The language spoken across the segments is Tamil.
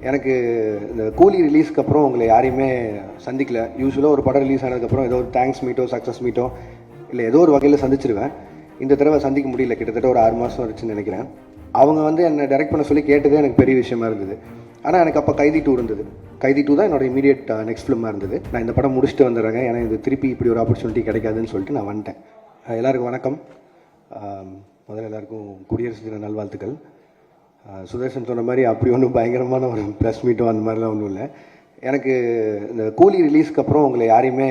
எனக்கு இந்த கூலி ரிலீஸ்க்கு அப்புறம் உங்களை யாரையுமே சந்திக்கல. யூஸ்வலாக ஒரு படம் ரிலீஸ் ஆனதுக்கப்புறம் ஏதோ ஒரு தேங்க்ஸ் மீட்டோ சக்ஸஸ் மீட்டோ இல்லை ஏதோ ஒரு வகையில் சந்திச்சிருவேன். இந்த தடவை சந்திக்க முடியல. கிட்டத்தட்ட ஒரு 6 மாதம் இருந்துச்சுன்னு நினைக்கிறேன். அவங்க வந்து என்னை டைரக்ட் பண்ண சொல்லி கேட்டதே எனக்கு பெரிய விஷயமா இருந்தது. ஆனால் எனக்கு அப்போ கைதி 2 இருந்தது. கைதி 2 தான் என்னோட இமீடியட் நெக்ஸ்ட் ஃபிலிமாக இருந்தது. நான் இந்த படம் முடிச்சுட்டு வந்துடுறேங்க, ஏன்னா இது திருப்பி இப்படி ஒரு ஆப்பர்ச்சுனிட்டி கிடைக்காதுன்னு சொல்லிட்டு நான் வந்துட்டேன். எல்லாருக்கும் வணக்கம். முதல்ல எல்லாருக்கும் குடியரசு தின நல்வாழ்த்துக்கள். சுதர்ஷன் சொன்ன மாதிரி அப்படி ஒன்றும் பயங்கரமான ஒரு ப்ரெஸ் மீட்டோ அந்த மாதிரிலாம் ஒன்றும் இல்லை. எனக்கு இந்த கூலி ரிலீஸ்க்கு அப்புறம் உங்களை யாரையுமே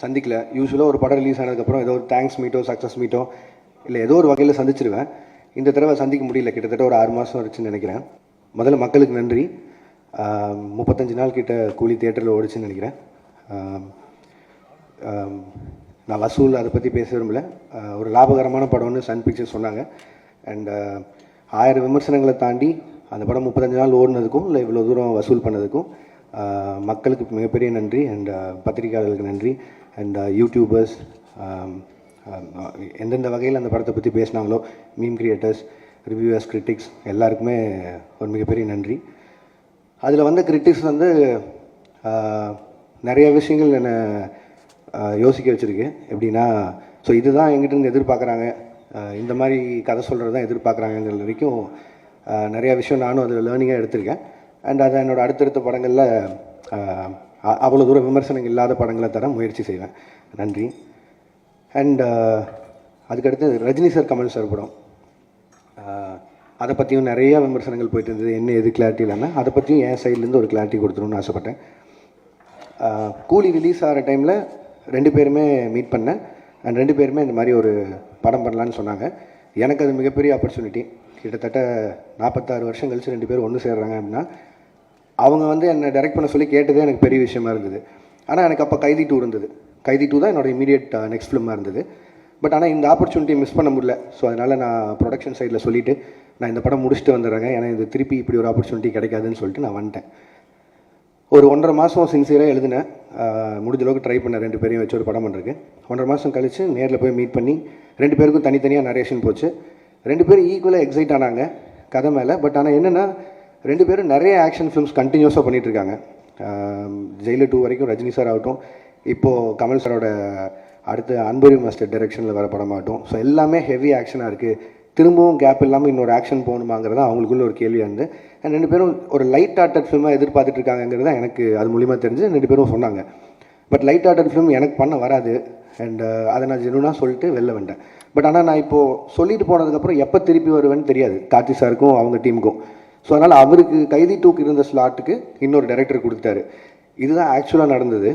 சந்திக்கல. யூஸ்வலாக ஒரு படம் ரிலீஸ் ஆனதுக்கப்புறம் ஏதோ ஒரு தேங்க்ஸ் மீட்டோ சக்ஸஸ் மீட்டோ இல்லை ஏதோ ஒரு வகையில் சந்திச்சிருவேன். இந்த தடவை சந்திக்க முடியல. கிட்டத்தட்ட ஒரு 6 மாதம் இருந்துச்சுன்னு நினைக்கிறேன். முதல்ல மக்களுக்கு நன்றி. 35 நாள் கிட்ட கூலி தியேட்டரில் ஓடிச்சுன்னு நினைக்கிறேன். நான் வசூல் அதை பற்றி பேச விரும்பல. ஒரு லாபகரமான படம்னு சன் பிக்சர்ஸ் சொன்னாங்க. அண்ட் 1000 விமர்சனங்களை தாண்டி அந்த படம் 35 நாள் ஓடினதுக்கும் இல்லை இவ்வளோ தூரம் வசூல் பண்ணதுக்கும் மக்களுக்கு மிகப்பெரிய நன்றி. அண்ட் பத்திரிகையாளர்களுக்கு நன்றி. அண்ட் யூடியூபர்ஸ் எந்தெந்த வகையில் அந்த படத்தை பற்றி பேசினாங்களோ, மீம் கிரியேட்டர்ஸ், ரிவ்யூவர்ஸ், கிரிட்டிக்ஸ் எல்லாருக்குமே ஒரு மிகப்பெரிய நன்றி. அதில் வந்த கிரிட்டிக்ஸ் வந்து நிறைய விஷயங்கள் என்னை யோசிக்க வச்சுருக்கு. எப்படின்னா, ஸோ இதுதான் எங்கிட்ட எதிர்பார்க்குறாங்க, இந்த மாதிரி கதை சொல்கிறது தான் எதிர்பார்க்குறாங்கிற வரைக்கும் நிறையா விஷயம் நானும் அதில் லேர்னிங்காக எடுத்திருக்கேன். அண்ட் அதை என்னோடய அடுத்தடுத்த படங்களில் அவ்வளோ தூரம் விமர்சனங்கள் இல்லாத படங்களை தர முயற்சி செய்வேன். நன்றி. அண்ட் அதுக்கடுத்து ரஜினி சார், கமல் சார் படம், அதை பற்றியும் நிறையா விமர்சனங்கள் போயிட்டு இருந்தது. என்ன எது கிளாரிட்டி இல்லாமல் அதை பற்றியும் என் சைட்லேருந்து ஒரு கிளாரிட்டி கொடுத்துருன்னு ஆசைப்பட்டேன். கூலி ரிலீஸ் ஆகிற டைமில் 2 பேருமே மீட் பண்ணேன். அண்ட் 2 பேருமே இந்த மாதிரி ஒரு படம் பண்ணலான்னு சொன்னாங்க. எனக்கு அது மிகப்பெரிய ஆப்பர்ச்சுனிட்டி. கிட்டத்தட்ட 46 வருஷம் கழித்து 2 பேரும் ஒன்று சேர்றாங்க அப்படின்னா, அவங்க வந்து என்னை டைரக்ட் பண்ண சொல்லி கேட்டதே எனக்கு பெரிய விஷயமா இருந்தது. ஆனால் எனக்கு அப்போ கைதி 2 இருந்தது. கைதி 2 தான் என்னோட இமீடியட் நெக்ஸ்ட் ஃபிலிமாக இருந்தது. பட் ஆனால் இந்த ஆப்பர்ச்சுனிட்டி மிஸ் பண்ண முடியல. ஸோ அதனால் நான் ப்ரொடக்ஷன் சைடில் சொல்லிவிட்டு நான் இந்த படம் முடிச்சுட்டு வந்துடுறேங்க, ஏன்னா இது திருப்பி இப்படி ஒரு ஆப்பர்ச்சுனிட்டி கிடைக்காதுன்னு சொல்லிட்டு நான் வந்துட்டேன். ஒரு 1.5 மாதம் சின்சியராக எழுதினேன். முடிஞ்ச அளவுக்கு ட்ரை பண்ணேன் 2 பேரையும் வச்சு ஒரு படம் பண்ணுறதுக்கு. 1.5 மாதம் கழித்து நேரில் போய் மீட் பண்ணி 2 பேருக்கும் தனித்தனியாக நரேஷன் போச்சு. 2 பேரும் ஈக்குவலாக எக்ஸைட் ஆனாங்க கதை மேலே. பட் ஆனால் என்னென்னா, 2 பேரும் நிறைய ஆக்ஷன் ஃபிலிம்ஸ் கண்டினியூஸாக பண்ணிகிட்ருக்காங்க. ஜெயிலர் 2 வரைக்கும் ரஜினி சார் ஆகட்டும், இப்போது கமல் சாரோட அடுத்து அன்பரி மாஸ்டர் டைரெக்ஷனில் வர படமாகட்டும். ஸோ எல்லாமே ஹெவி ஆக்ஷனாக இருக்குது. திரும்பவும் கேப் இல்லாமல் இன்னொரு ஆக்ஷன் போகணுமாங்கிறதா அவங்களுக்குள்ள ஒரு கேள்வியாக இருந்து, அண்ட் 2 பேரும் ஒரு லைட் ஆர்டட் ஃபிலிமாக எதிர்பார்த்துட்டு இருக்காங்கிறது எனக்கு அது மூலிமா தெரிஞ்சு 2 பேரும் சொன்னாங்க. பட் லைட் ஆர்டட் ஃபிலிம் எனக்கு பண்ண வராது. அண்ட் அதை நான் ஜெனுனாக சொல்லிட்டு வெளில வந்தேன். பட் ஆனால் நான் இப்போது சொல்லிட்டு போனதுக்கப்புறம் எப்போ திருப்பி வருவேன்னு தெரியாது கார்த்தி சாருக்கும் அவங்க டீமுக்கும். ஸோ அதனால் அவருக்கு கைதி 2க்கு இருந்த ஸ்லாட்டுக்கு இன்னொரு டைரக்டர் கொடுத்தாரு. இதுதான் ஆக்சுவலாக நடந்தது.